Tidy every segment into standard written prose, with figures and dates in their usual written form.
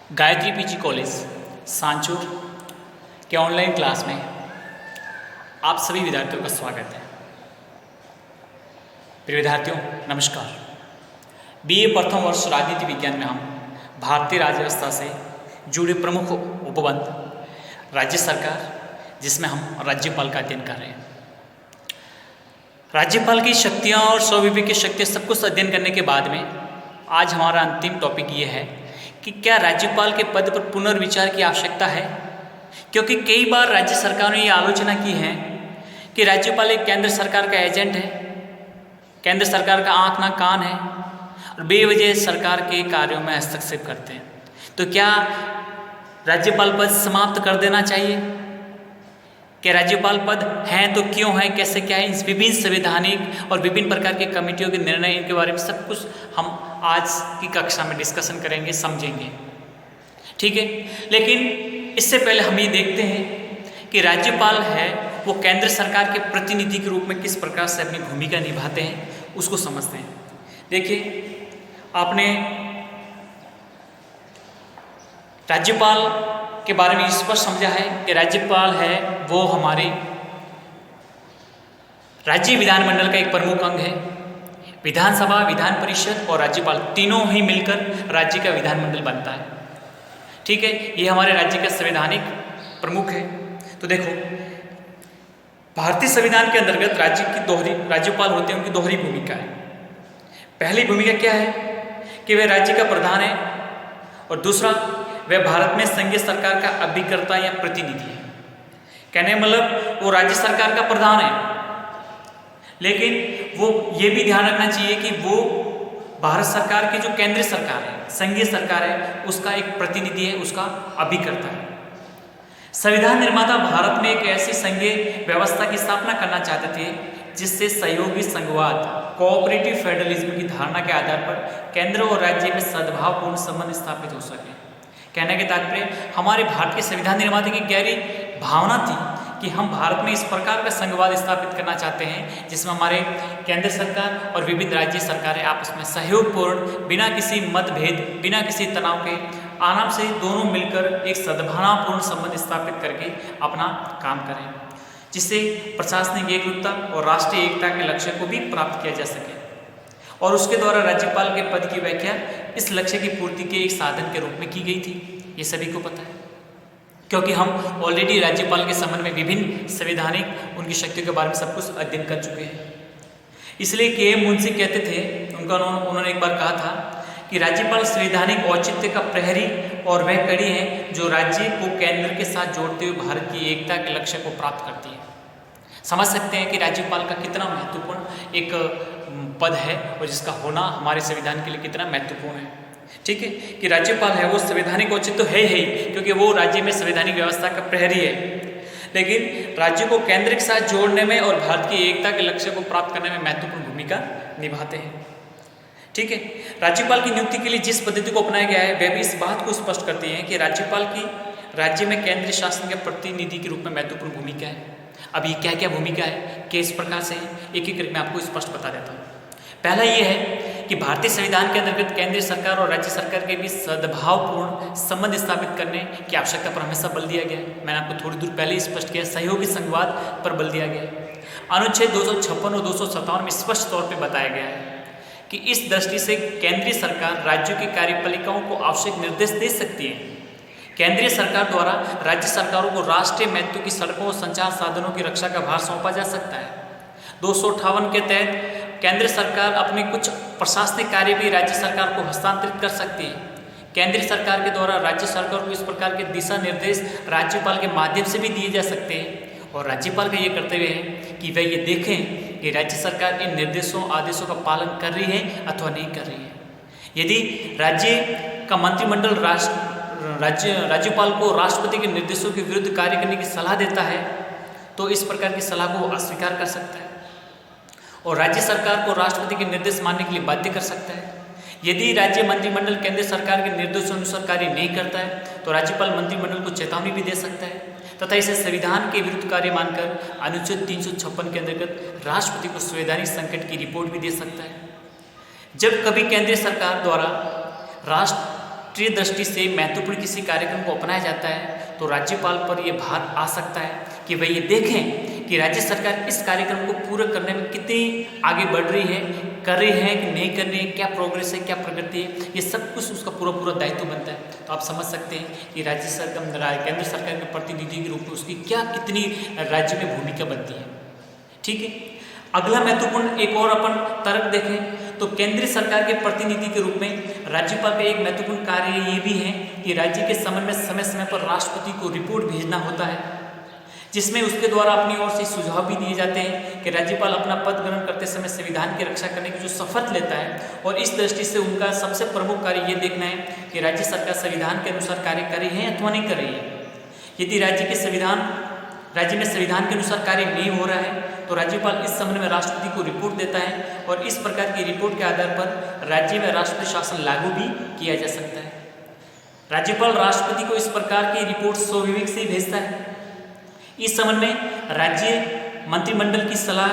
Gayatri PG college Sanchore के online class में आप सभी विद्यार्थियों का स्वागत है। प्रिय विद्यार्थियों नमस्कार। बीए प्रथम वर्ष राजनीति विज्ञान में हम भारतीय राज्य व्यवस्था से जुड़े प्रमुख उपबंध राज्य सरकार, जिसमें हम राज्यपाल का अध्ययन कर रहे हैं। राज्यपाल की शक्तियाँ और स्वाभाविक शक्तियाँ सब कुछ अध्ययन करने के बाद में आज हमारा अंतिम टॉपिक ये है कि क्या राज्यपाल के पद पर पुनर्विचार की आवश्यकता है, क्योंकि कई बार राज्य सरकार ने ये आलोचना की है कि राज्यपाल एक केंद्र सरकार का एजेंट है, केंद्र सरकार का आँख ना कान है और बेवजह सरकार के कार्यों में हस्तक्षेप करते हैं। तो क्या राज्यपाल पद समाप्त कर देना चाहिए? क्या राज्यपाल पद हैं तो क्यों है, कैसे क्या है? इस विभिन्न संवैधानिक और विभिन्न प्रकार के कमेटियों के निर्णय, इनके बारे में सब कुछ हम आज की कक्षा में डिस्कशन करेंगे, समझेंगे, ठीक है। लेकिन इससे पहले हम ये देखते हैं कि राज्यपाल है वो केंद्र सरकार के प्रतिनिधि के रूप में किस प्रकार से अपनी भूमिका निभाते हैं, उसको समझते हैं। देखिए, आपने राज्यपाल के बारे में स्पष्ट समझा है कि राज्यपाल है वो हमारे राज्य विधानमंडल का एक प्रमुख अंग है। विधानसभा, विधान परिषद और राज्यपाल तीनों ही मिलकर राज्य का विधानमंडल बनता है, ठीक है। ये हमारे राज्य का संवैधानिक प्रमुख है। तो देखो, भारतीय संविधान के अंतर्गत राज्यपाल होते हैं, उनकी दोहरी भूमिका है। पहली भूमिका क्या है कि वह राज्य का प्रधान है और दूसरा, वह भारत में संघीय सरकार का अभिकर्ता या प्रतिनिधि है। कहने मतलब वो राज्य सरकार का प्रधान है, लेकिन वो ये भी ध्यान रखना चाहिए कि वो भारत सरकार की जो केंद्रीय सरकार है, संघीय सरकार है, उसका एक प्रतिनिधि है, उसका अभिकर्ता है। संविधान निर्माता भारत में एक ऐसी संघीय व्यवस्था की स्थापना करना चाहते थे जिससे सहयोगी संघवाद, कोऑपरेटिव फेडरलिज्म की धारणा के आधार पर केंद्र और राज्य में सद्भावपूर्ण संबंध स्थापित हो सके। कहने के तात्पर्य, हमारे भारत के संविधान निर्माता की गहरी भावना थी कि हम भारत में इस प्रकार का संघवाद स्थापित करना चाहते हैं जिसमें हमारे केंद्र सरकार और विभिन्न राज्य सरकारें आपस में सहयोगपूर्ण, बिना किसी मतभेद, बिना किसी तनाव के आराम से दोनों मिलकर एक सद्भावनापूर्ण संबंध स्थापित करके अपना काम करें, जिससे प्रशासनिक एकरूपता और राष्ट्रीय एकता के लक्ष्य को भी प्राप्त किया जा सके। और उसके द्वारा राज्यपाल के पद की व्याख्या इस लक्ष्य की पूर्ति के एक साधन के रूप में की गई थी। ये सभी को पता है, क्योंकि हम ऑलरेडी राज्यपाल के संबंध में विभिन्न संवैधानिक उनकी शक्तियों के बारे में सब कुछ अध्ययन कर चुके हैं। इसलिए के मुंशी कहते थे, उन्होंने एक बार कहा था कि राज्यपाल संवैधानिक औचित्य का प्रहरी और वह कड़ी है जो राज्य को केंद्र के साथ जोड़ते हुए भारत की एकता के लक्ष्य को प्राप्त करती है। समझ सकते हैं कि राज्यपाल का कितना महत्वपूर्ण एक पद है और जिसका होना हमारे संविधान के लिए कितना महत्वपूर्ण है, ठीक है। कि राज्यपाल है वो संवैधानिक औचित्य तो है ही, क्योंकि वो राज्य में संवैधानिक व्यवस्था का प्रहरी है, लेकिन राज्य को केंद्र के साथ जोड़ने में और भारत की एकता के लक्ष्य को प्राप्त करने में महत्वपूर्ण भूमिका निभाते हैं, ठीक है। राज्यपाल की नियुक्ति के लिए जिस पद्धति को अपनाया गया है वह भी इस बात को स्पष्ट करती है कि राज्यपाल की राज्य में केंद्रीय शासन के प्रतिनिधि के रूप में महत्वपूर्ण भूमिका है। अब ये क्या क्या भूमिका है, किस प्रकार से है, एक एक करके मैं आपको स्पष्ट बता देता हूँ। पहला ये है कि भारतीय संविधान के अंतर्गत केंद्रीय सरकार और राज्य सरकार के बीच सद्भावपूर्ण संबंध स्थापित करने की आवश्यकता पर हमेशा बल दिया गया है। मैंने आपको थोड़ी दूर पहले ही स्पष्ट किया, सहयोगी संघवाद पर बल दिया गया है। अनुच्छेद 256 और 257 में स्पष्ट तौर पर बताया गया है कि इस दृष्टि से केंद्रीय सरकार राज्यों की कार्यपालिकाओं को आवश्यक निर्देश दे सकती है। केंद्रीय सरकार द्वारा राज्य सरकारों को राष्ट्रीय महत्व की सड़कों और संचार साधनों की रक्षा का भार सौंपा जा सकता है। 258 के तहत केंद्र सरकार अपने कुछ प्रशासनिक कार्य भी राज्य सरकार को हस्तांतरित कर सकती है। केंद्रीय सरकार के द्वारा राज्य सरकार को इस प्रकार के दिशा निर्देश राज्यपाल के माध्यम से भी दिए जा सकते हैं और राज्यपाल का ये कर्तव्य है कि वह ये देखें कि राज्य सरकार इन निर्देशों आदेशों का पालन कर रही है अथवा नहीं कर रही है। यदि राज्य का मंत्रिमंडल राज्यपाल को राष्ट्रपति के निर्देशों के विरुद्ध कार्य करने की सलाह देता है तो इस प्रकार की सलाह को अस्वीकार कर सकता है और राज्य सरकार को राष्ट्रपति के निर्देश मानने के लिए बाध्य कर सकता है। यदि राज्य मंत्रिमंडल केंद्र सरकार के निर्देशानुसार कार्य नहीं करता है तो राज्यपाल मंत्रिमंडल को चेतावनी भी दे सकता है तथा इसे संविधान के विरुद्ध कार्य मानकर अनुच्छेद 356 के अंतर्गत राष्ट्रपति को संवैधानिक संकट की रिपोर्ट भी दे सकता है। जब कभी केंद्रीय सरकार द्वारा राष्ट्रीय दृष्टि से महत्वपूर्ण किसी कार्यक्रम को अपनाया जाता है तो राज्यपाल पर यह भार आ सकता है कि वह ये देखें कि राज्य सरकार इस कार्यक्रम को पूरा करने में कितनी आगे बढ़ रही है, कर रही है कि नहीं कर रही है, क्या प्रोग्रेस है, क्या प्रगति है, ये सब कुछ उसका पूरा दायित्व बनता है। तो आप समझ सकते हैं कि राज्य सरकार, केंद्र सरकार के प्रतिनिधि के रूप में उसकी क्या कितनी राज्य में भूमिका बनती है। ठीक है, अगला महत्वपूर्ण एक और अपन तर्क देखें तो केंद्रीय सरकार के प्रतिनिधि के रूप में राज्यपाल का एक महत्वपूर्ण कार्य ये भी है कि राज्य के संबंध में समय समय पर राष्ट्रपति को रिपोर्ट भेजना होता है, जिसमें उसके द्वारा अपनी ओर से सुझाव भी दिए जाते हैं कि राज्यपाल अपना पद ग्रहण करते समय संविधान की रक्षा करने की जो शपथ लेता है, और इस दृष्टि से उनका सबसे प्रमुख कार्य ये देखना है कि राज्य सरकार संविधान के अनुसार कार्य कर रही है अथवा नहीं कर रही है। यदि राज्य में संविधान के अनुसार कार्य नहीं हो रहा है तो राज्यपाल इस संबंध में राष्ट्रपति को रिपोर्ट देता है, और इस प्रकार की रिपोर्ट के आधार पर राज्य में राष्ट्रपति शासन लागू भी किया जा सकता है। राज्यपाल राष्ट्रपति को इस प्रकार की रिपोर्ट स्वविवेक से ही भेजता है। इस संबंध में राज्य मंत्रिमंडल की सलाह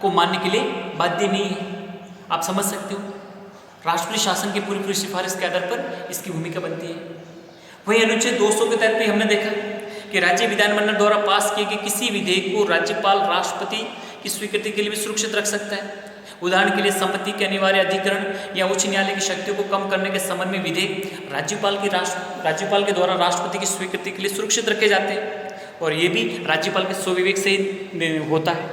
को मानने के लिए बाध्य नहीं है। आप समझ सकते हो, राष्ट्रपति शासन की पूरी सिफारिश के आधार पर इसकी भूमिका बनती है। वही अनुच्छेद 200 के तहत भी हमने देखा कि राज्य विधानमंडल द्वारा पास किए गए किसी विधेयक को राज्यपाल राष्ट्रपति की स्वीकृति के लिए भी सुरक्षित रख सकता है। उदाहरण के लिए संपत्ति के अनिवार्य अधिग्रहण या उच्च न्यायालय की शक्तियों को कम करने के संबंध में विधेयक राज्यपाल के द्वारा राष्ट्रपति की स्वीकृति के लिए सुरक्षित रखे जाते हैं, और ये भी राज्यपाल के स्वविवेक से ही होता है।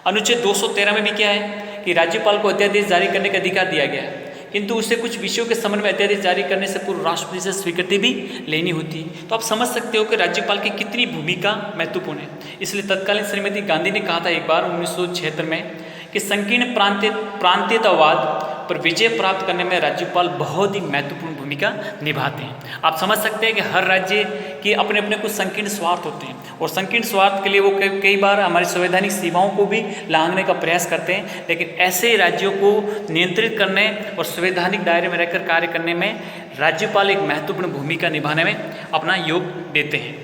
अनुच्छेद 213 में भी क्या है कि राज्यपाल को अध्यादेश जारी करने का अधिकार दिया गया है, किंतु उसे कुछ विषयों के संबंध में अध्यादेश जारी करने से पूर्व राष्ट्रपति से स्वीकृति भी लेनी होती है। तो आप समझ सकते हो कि राज्यपाल की कितनी भूमिका महत्वपूर्ण है। इसलिए तत्कालीन श्रीमती गांधी ने कहा था एक बार 1976 में कि संकीर्ण प्रांतीयतावाद पर विजय प्राप्त करने में राज्यपाल बहुत ही महत्वपूर्ण भूमिका निभाते हैं। आप समझ सकते हैं कि हर राज्य के अपने अपने कुछ संकीर्ण स्वार्थ होते हैं, और संकीर्ण स्वार्थ के लिए वो कई बार हमारी संवैधानिक सीमाओं को भी लांघने का प्रयास करते हैं, लेकिन ऐसे राज्यों को नियंत्रित करने और संवैधानिक दायरे में रहकर कार्य करने में राज्यपाल एक महत्वपूर्ण भूमिका निभाने में अपना योग देते हैं।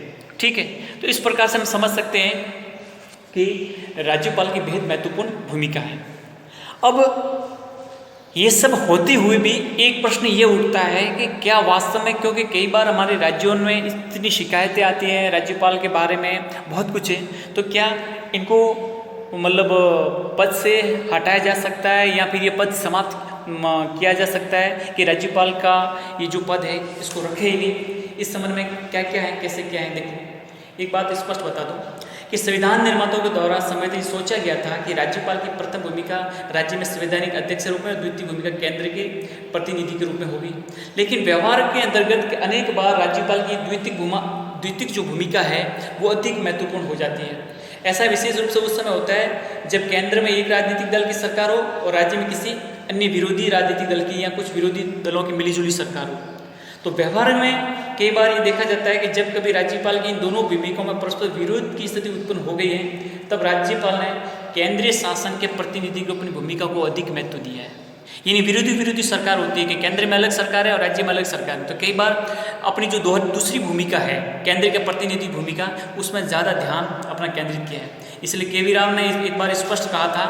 ठीक है, तो इस प्रकार से हम समझ सकते हैं कि राज्यपाल की बेहद महत्वपूर्ण भूमिका है। अब ये सब होते हुए भी एक प्रश्न ये उठता है कि क्या वास्तव में, क्योंकि कई बार हमारे राज्यों में इतनी शिकायतें आती हैं राज्यपाल के बारे में, बहुत कुछ है, तो क्या इनको मतलब पद से हटाया जा सकता है या फिर ये पद समाप्त किया जा सकता है कि राज्यपाल का ये जो पद है इसको रखे ही नहीं। इस संबंध में क्या क्या है, कैसे क्या है, देखो एक बात स्पष्ट बता दूं कि संविधान निर्माताओं के द्वारा संवैधानिक सोचा गया था कि राज्यपाल की प्रथम भूमिका राज्य में संवैधानिक अध्यक्ष के रूप में और द्वितीय भूमिका केंद्र के प्रतिनिधि के रूप में होगी, लेकिन व्यवहार के अंतर्गत अनेक बार राज्यपाल की द्वितीय जो भूमिका है वो अधिक महत्वपूर्ण हो जाती है। ऐसा विशेष रूप से उस समय होता है जब केंद्र में एक राजनीतिक दल की सरकार हो और राज्य में किसी अन्य विरोधी राजनीतिक दल की या कुछ विरोधी दलों की मिलीजुली सरकार हो। तो व्यवहार में कई बार ये देखा जाता है कि जब कभी राज्यपाल की इन दोनों भूमिकाओं में परस्पर विरोध की स्थिति उत्पन्न हो गई है, तब राज्यपाल ने केंद्रीय शासन के प्रतिनिधि को अपनी भूमिका को अधिक महत्व दिया है। यानी विरोधी सरकार होती है कि केंद्र में अलग सरकार है और राज्य में अलग सरकार है, तो कई बार अपनी जो दूसरी भूमिका है केंद्र के प्रतिनिधि भूमिका, उसमें ज़्यादा ध्यान अपना केंद्रित किया है। इसलिए के वी राव ने एक बार स्पष्ट कहा था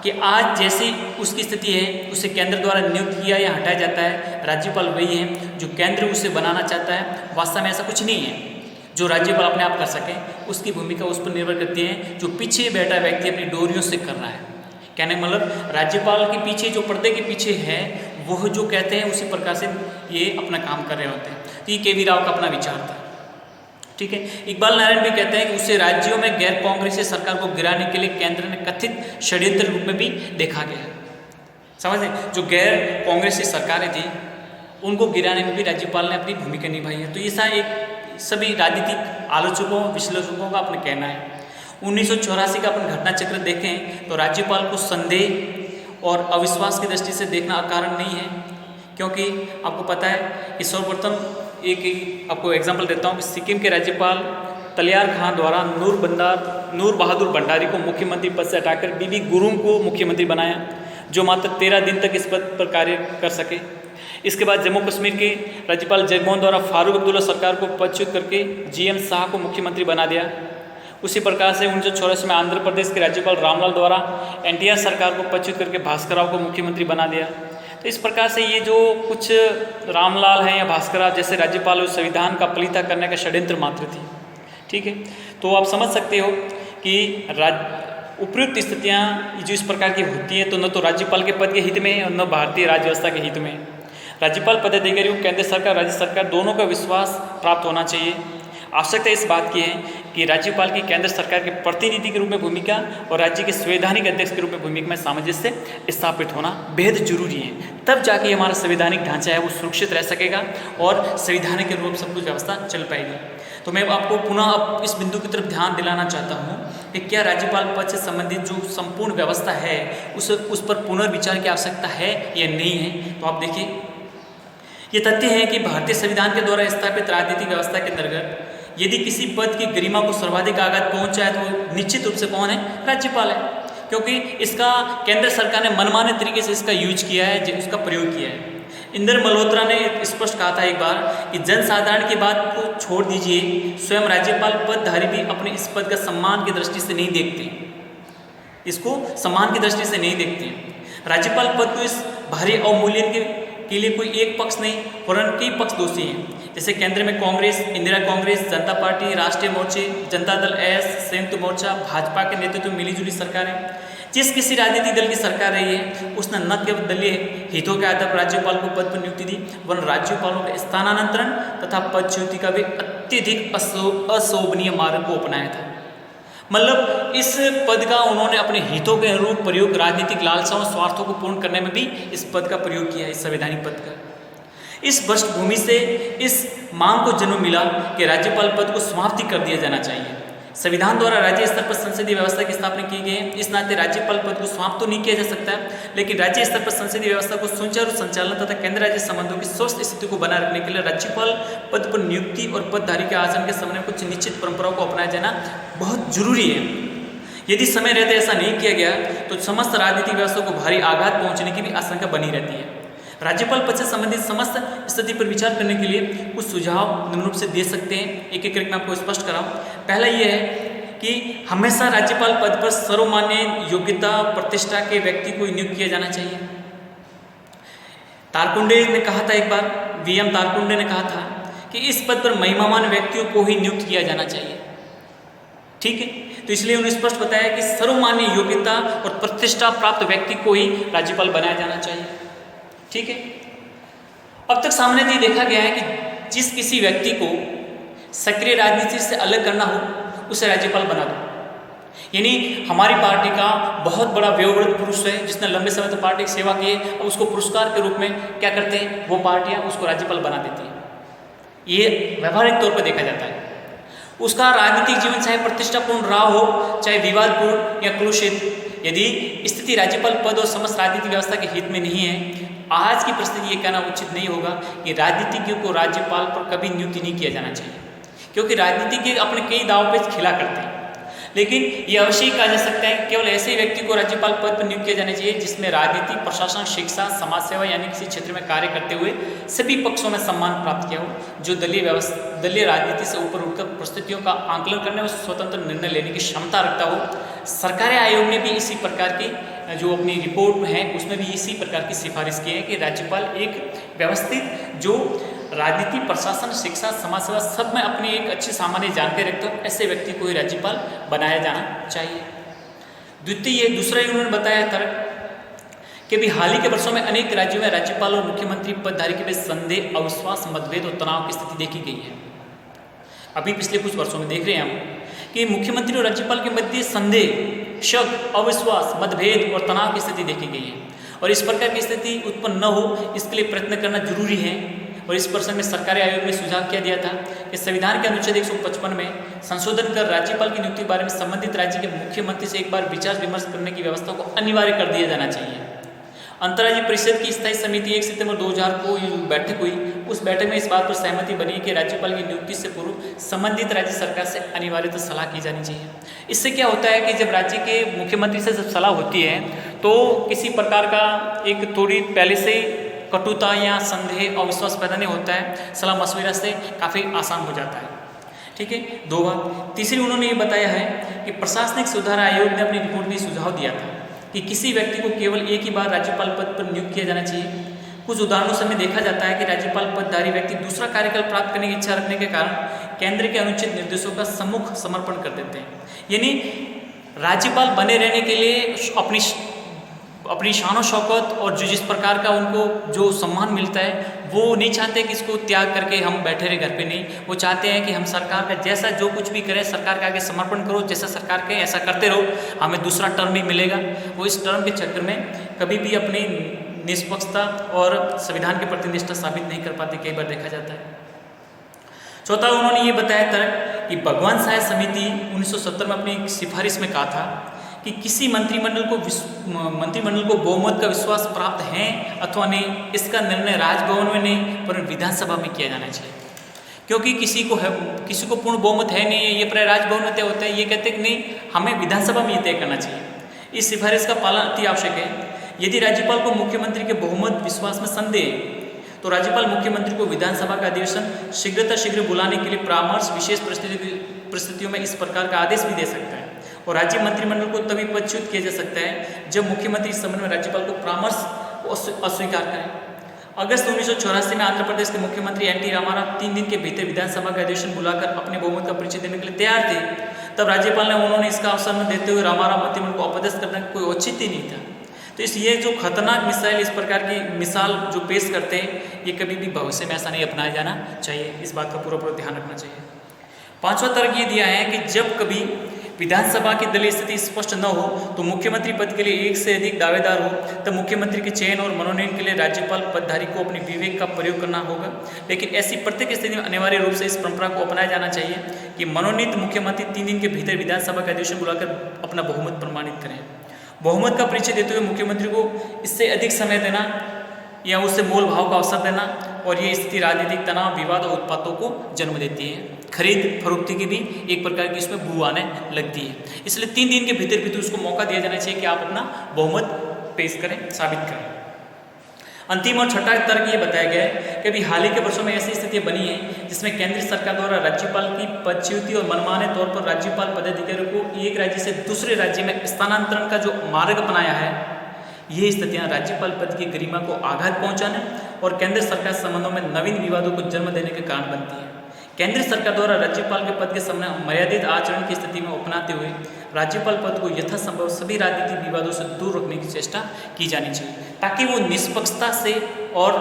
कि आज जैसी उसकी स्थिति है उसे केंद्र द्वारा नियुक्त किया या हटाया जाता है, राज्यपाल वही है जो केंद्र उसे बनाना चाहता है। वास्तव में ऐसा कुछ नहीं है जो राज्यपाल अपने आप कर सके, उसकी भूमिका उस पर निर्भर करती है जो पीछे बैठा व्यक्ति अपनी डोरियों से कर रहा है। कहने का मतलब राज्यपाल के पीछे जो पर्दे के पीछे है वो जो कहते हैं उसी प्रकार से ये अपना काम कर रहे होते हैं। तो ये के वी राव का अपना विचार था। ठीक है, इकबाल नारायण भी कहते हैं कि उसे राज्यों में गैर कांग्रेसी सरकार को गिराने के लिए केंद्र ने कथित षड्यंत्र रूप में भी देखा गया। समझ रहे, जो गैर कांग्रेसी सरकारें थी उनको गिराने में भी राज्यपाल ने अपनी भूमिका निभाई है। तो ये एक सभी राजनीतिक आलोचकों विश्लेषकों का अपना कहना है। 1984 का अपन घटना चक्र देखें तो राज्यपाल को संदेह और अविश्वास की दृष्टि से देखना अकारण नहीं है, क्योंकि आपको पता है कि सर्वप्रथम एक आपको एग्जांपल देता हूँ कि सिक्किम के राज्यपाल तलियार खां द्वारा नूर बहादुर भंडारी को मुख्यमंत्री पद से हटाकर बीबी गुरुंग को मुख्यमंत्री बनाया, जो मात्र 13 दिन तक इस पद पर कार्य कर सके। इसके बाद जम्मू कश्मीर के राज्यपाल जगमोहन द्वारा फारूक अब्दुल्ला सरकार को पदच्युत करके GM शाह को मुख्यमंत्री बना दिया। उसी प्रकार से 1984 में आंध्र प्रदेश के राज्यपाल रामलाल द्वारा NTR सरकार को पदच्युत करके भास्कर राव को मुख्यमंत्री बना दिया। तो इस प्रकार से ये जो कुछ रामलाल हैं या भास्कर जैसे राज्यपाल उस संविधान का पलीता करने का षड्यंत्र मात्र थी। ठीक है, तो आप समझ सकते हो कि उपयुक्त स्थितियाँ जो इस प्रकार की होती हैं तो न तो राज्यपाल के पद के हित में और न भारतीय राज्य व्यवस्था के हित में। राज्यपाल पदाधिकारियों को केंद्र सरकार राज्य सरकार दोनों का विश्वास प्राप्त होना चाहिए। आवश्यकता इस बात की है कि राज्यपाल की केंद्र सरकार के प्रतिनिधि के रूप में भूमिका और राज्य के संवैधानिक अध्यक्ष के रूप में भूमिका में सामंजस्य स्थापित होना बेहद जरूरी है। तब जाके हमारा संवैधानिक ढांचा है वो सुरक्षित रह सकेगा और संविधान के रूप सब कुछ व्यवस्था चल पाएगी। तो मैं आपको पुनः अब इस बिंदु की तरफ ध्यान दिलाना चाहता हूँ कि क्या राज्यपाल पद से संबंधित जो संपूर्ण व्यवस्था है उस पर पुनर्विचार की आवश्यकता है या नहीं है। तो आप देखिए, ये तथ्य है कि भारतीय संविधान के द्वारा स्थापित राजनीतिक व्यवस्था के अंतर्गत यदि किसी पद की गरिमा को सर्वाधिक आघात पहुंचा है तो निश्चित रूप से कौन है? राज्यपाल है, क्योंकि इसका केंद्र सरकार ने मनमाने तरीके से इसका यूज किया है, उसका प्रयोग किया है। इंदर मल्होत्रा ने स्पष्ट कहा था एक बार कि जनसाधारण की बात को छोड़ दीजिए, स्वयं राज्यपाल पदधारी भी अपने इस पद का सम्मान की दृष्टि से नहीं देखते, इसको सम्मान की दृष्टि से नहीं देखते। राज्यपाल पद को इस भारी अवमूल्यन के लिए कोई एक पक्ष नहीं वरन कई पक्ष दोषी हैं। जैसे केंद्र में कांग्रेस, इंदिरा कांग्रेस, जनता पार्टी, राष्ट्रीय मोर्चे, जनता दल एस, संयुक्त मोर्चा, भाजपा के नेतृत्व में मिलीजुली सरकारें। जिस किसी राजनीतिक दल की सरकार रही है उसने न केवल दलीय हितों के आधार पर राज्यपाल को पद पर नियुक्ति दी वरन राज्यपालों के स्थानांतरण तथा पदच्युति का भी अत्यधिक अशोभनीय मार्ग को अपनाया था। मतलब इस पद का उन्होंने अपने हितों के अनुरूप प्रयोग, राजनीतिक लालसाओं स्वार्थों को पूर्ण करने में भी इस पद का प्रयोग किया है, इस संवैधानिक पद का। इस पृष्ठभूमि से इस मांग को जन्म मिला कि राज्यपाल पद को समाप्ति कर दिया जाना चाहिए। संविधान द्वारा राज्य स्तर पर संसदीय व्यवस्था की स्थापना की गई है, इस नाते राज्यपाल पद को समाप्त तो नहीं किया जा सकता है, लेकिन राज्य स्तर पर संसदीय व्यवस्था को सुचारू संचालन तथा केंद्र राज्य संबंधों की स्वस्थ स्थिति को बनाए रखने के लिए राज्यपाल पद पर नियुक्ति और पदधारी के आचरण के समय कुछ निश्चित परंपराओं को अपनाया जाना बहुत जरूरी है। यदि समय रहते ऐसा नहीं किया गया तो समस्त राजनीतिक व्यवस्था को भारी आघात पहुंचने की भी आशंका बनी रहती है। राज्यपाल पद से संबंधित समस्त स्थिति पर विचार करने के लिए कुछ सुझाव निम्न रूप से दे सकते हैं। एक एक करके मैं आपको स्पष्ट कराऊं। पहला ये है कि हमेशा राज्यपाल पद पर सर्वमान्य योग्यता प्रतिष्ठा के व्यक्ति को नियुक्त किया जाना चाहिए। तारकुंडे ने कहा था एक बार, वीएम तारकुंडे ने कहा था कि इस पद पर महिमावान व्यक्तियों को ही नियुक्त किया जाना चाहिए। ठीक है, तो इसलिए उन्होंने स्पष्ट बताया कि सर्वमान्य योग्यता और प्रतिष्ठा प्राप्त व्यक्ति को ही राज्यपाल बनाया जाना चाहिए। ठीक है, अब तक सामान्य ये देखा गया है कि जिस किसी व्यक्ति को सक्रिय राजनीति से अलग करना हो उसे राज्यपाल बना दो। यानी हमारी पार्टी का बहुत बड़ा वयोवृद्ध पुरुष है जिसने लंबे समय तक पार्टी की सेवा की है, और उसको पुरस्कार के रूप में क्या करते हैं वो पार्टियां उसको राज्यपाल बना देती हैं। ये व्यवहारिक तौर पर देखा जाता है। उसका राजनीतिक जीवन चाहे प्रतिष्ठापूर्ण रहा हो चाहे विवादपूर्ण या क्लुषित, यदि स्थिति राज्यपाल पद और समस्त राजनीतिक व्यवस्था के हित में नहीं है, आज की परिस्थिति ये कहना उचित नहीं होगा कि राजनीतिज्ञों को राज्यपाल पर कभी नियुक्ति नहीं किया जाना चाहिए, क्योंकि राजनीतिज्ञ अपने कई दाव पेच खिला करते हैं। लेकिन ये अवश्य ही कहा जा सकता है कि केवल ऐसे व्यक्ति को राज्यपाल पद पर नियुक्त किया जाना चाहिए जिसमें राजनीति, प्रशासन, शिक्षा, समाज सेवा यानी किसी क्षेत्र में कार्य करते हुए सभी पक्षों में सम्मान प्राप्त किया हो, जो दलीय राजनीति से ऊपर उठकर परिस्थितियों का आंकलन करने और स्वतंत्र निर्णय लेने की क्षमता रखता हो। सरकारी आयोग ने भी इसी प्रकार की जो अपनी रिपोर्ट में है उसमें भी इसी प्रकार की सिफारिश की है कि राज्यपाल एक व्यवस्थित जो राजनीति, प्रशासन, शिक्षा, समाज सेवा सब में अपनी एक अच्छी सामान्य जानकारी रखते हो ऐसे व्यक्ति को ही राज्यपाल बनाया जाना चाहिए। दूसरा उन्होंने बताया तर्क कि भी हाल ही के वर्षों में अनेक राज्यों में राज्यपाल और मुख्यमंत्री पदधारी के बीच संदेह, अविश्वास, मतभेद और तनाव की स्थिति देखी गई है। अभी पिछले कुछ वर्षों में देख रहे हैं हम कि मुख्यमंत्री और राज्यपाल के मध्य संदेह, शक, अविश्वास, मतभेद और तनाव की स्थिति देखी गई है, और इस प्रकार की स्थिति उत्पन्न न हो इसके लिए प्रयत्न करना जरूरी है। और इस प्रसंग में सरकारी आयोग ने सुझाव किया दिया था कि संविधान के अनुच्छेद 155 में संशोधन कर राज्यपाल की नियुक्ति के बारे में संबंधित राज्य के मुख्यमंत्री से एक बार विचार विमर्श करने की व्यवस्था को अनिवार्य कर दिया जाना चाहिए। अंतर्राज्यीय परिषद की स्थायी समिति 1 सितंबर 2000 को बैठक हुई। उस बैठक में इस बात पर सहमति बनी कि राज्यपाल की नियुक्ति से पूर्व संबंधित राज्य सरकार से अनिवार्यतः सलाह की जानी चाहिए। इससे क्या होता है कि जब राज्य के मुख्यमंत्री से जब सलाह होती है तो किसी प्रकार का एक थोड़ी पहले से कटुता या संदेह, अविश्वास पैदा नहीं होता है, सलाह मशविरा से काफ़ी आसान हो जाता है। ठीक है, 2 बात। तीसरी उन्होंने ये बताया है कि प्रशासनिक सुधार आयोग ने अपनी रिपोर्ट में सुझाव दिया था कि किसी व्यक्ति को केवल एक ही बार राज्यपाल पद पर नियुक्त किया जाना चाहिए। कुछ उदाहरणों से हमें देखा जाता है कि राज्यपाल पदधारी व्यक्ति दूसरा कार्यकाल प्राप्त करने की इच्छा रखने के कारण केंद्र के अनुचित निर्देशों का सम्मुख समर्पण कर देते हैं। यानी राज्यपाल बने रहने के लिए अपनी शान शौकत और जो जिस प्रकार का उनको जो सम्मान मिलता है वो नहीं चाहते कि इसको त्याग करके हम बैठे रहे घर पे, नहीं, वो चाहते हैं कि हम सरकार का जैसा जो कुछ भी करें सरकार के आगे समर्पण करो, जैसा सरकार के ऐसा करते रहो, हमें दूसरा टर्म भी मिलेगा। वो इस टर्म के चक्कर में कभी भी अपनी निष्पक्षता और संविधान के प्रति निष्ठा साबित नहीं कर पाते, कई बार देखा जाता है। चौथा, उन्होंने ये बताया तर्क कि भगवान सहाय समिति 1970 में अपनी सिफारिश में कहा था कि किसी मंत्रिमंडल को बहुमत का विश्वास प्राप्त है अथवा नहीं, इसका निर्णय राजभवन में नहीं पर विधानसभा में किया जाना चाहिए। क्योंकि किसी को पूर्ण बहुमत है नहीं है, ये प्राय राजभवन में तय होता है, ये कहते हैं कि नहीं, हमें विधानसभा में ये तय करना चाहिए। इस सिफारिश का पालन अति आवश्यक है। यदि राज्यपाल को मुख्यमंत्री के बहुमत विश्वास में संदेह तो राज्यपाल मुख्यमंत्री को विधानसभा का अधिवेशन शीघ्र बुलाने के लिए परामर्श विशेष परिस्थितियों में इस प्रकार का आदेश भी दे सकता है। और राज्य मंत्रिमंडल को तभी पदच्युत किया जा सकता है जब मुख्यमंत्री इस संबंध में राज्यपाल को परामर्श अस्वीकार करें। अगस्त 1984 में आंध्र प्रदेश के मुख्यमंत्री एन.टी. रामाराव 3 दिन के भीतर विधानसभा का अधिवेशन बुलाकर अपने बहुमत का परिचय देने के लिए तैयार थे। तब राज्यपाल ने उन्होंने इसका अवसर न देते हुए रामाराव मंत्रिमंडल को अपदस्थ करने का कोई औचित्य नहीं था। तो ये जो खतरनाक मिसाइल, इस प्रकार की मिसाल जो पेश करते हैं, ये कभी भी भविष्य में ऐसा नहीं अपनाया जाना चाहिए। इस बात का पूरा ध्यान रखना चाहिए। पांचवा तर्क ये दिया है कि जब कभी विधानसभा की दलीय स्थिति स्पष्ट न हो तो मुख्यमंत्री पद के लिए एक से अधिक दावेदार हो, तब मुख्यमंत्री के चयन और मनोनयन के लिए राज्यपाल पदधारी को अपने विवेक का प्रयोग करना होगा। लेकिन ऐसी प्रत्येक स्थिति में अनिवार्य रूप से इस परंपरा को अपनाया जाना चाहिए कि मनोनीत मुख्यमंत्री 3 दिन के भीतर विधानसभा का अधिवेशन बुलाकर अपना बहुमत प्रमाणित करें। बहुमत का परिचय देते हुए मुख्यमंत्री को इससे अधिक समय देना या उससे मोल भाव का अवसर देना, और ये स्थिति राजनीतिक तनाव, विवाद और उत्पातों को जन्म देती है। खरीद फरोख्ती की भी एक प्रकार की इसमें बू आने लगती है। इसलिए 3 दिन के भीतर उसको मौका दिया जाना चाहिए कि आप अपना बहुमत पेश करें, साबित करें। अंतिम और छठा तर्क ये बताया गया है कि अभी हाल ही के वर्षों में ऐसी स्थिति बनी है जिसमें केंद्र सरकार द्वारा राज्यपाल की पदच्युति और मनमाने तौर पर राज्यपाल पदाधिकारियों को एक राज्य से दूसरे राज्य में स्थानांतरण का जो मार्ग अपनाया है, ये स्थितियां राज्यपाल पद की गरिमा को आघात पहुंचाने और केंद्र सरकार संबंधों में नवीन विवादों को जन्म देने के कारण बनती है। केंद्र सरकार द्वारा राज्यपाल के पद के सामने मर्यादित आचरण की स्थिति में अपनाते हुए राज्यपाल पद को यथासंभव सभी राजनीतिक विवादों से दूर रखने की चेष्टा की जानी चाहिए, ताकि वो निष्पक्षता से और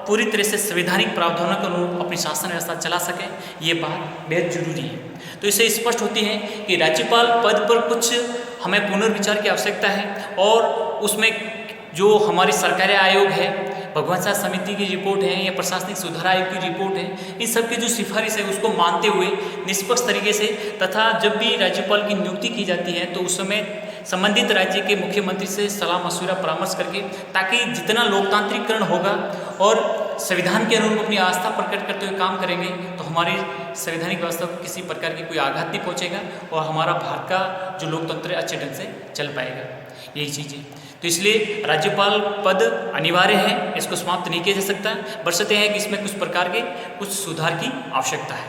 पूरी तरह से संवैधानिक प्रावधानों के अनुरूप अपनी शासन व्यवस्था चला सके। ये बात बेहद जरूरी है। तो इससे स्पष्ट होती है कि राज्यपाल पद पर कुछ हमें पुनर्विचार की आवश्यकता है, और उसमें जो हमारी सरकारी आयोग है, भगवान सहाय समिति की रिपोर्ट है या प्रशासनिक सुधार आयोग की रिपोर्ट है, इन सब की जो सिफारिश है उसको मानते हुए निष्पक्ष तरीके से, तथा जब भी राज्यपाल की नियुक्ति की जाती है तो उस समय संबंधित राज्य के मुख्यमंत्री से सलाह मशविरा परामर्श करके, ताकि जितना लोकतांत्रिकरण होगा और संविधान के अनुरूप अपनी आस्था प्रकट करते हुए काम करेंगे तो हमारी संवैधानिक व्यवस्था को किसी प्रकार की कोई आघात नहीं पहुँचेगा और हमारा भारत का जो लोकतंत्र है अच्छे ढंग से चल पाएगा। यही चीज़ें तो इसलिए राज्यपाल पद अनिवार्य है, इसको समाप्त नहीं किया जा सकता, बशर्ते है कि इसमें कुछ प्रकार के कुछ सुधार की आवश्यकता है।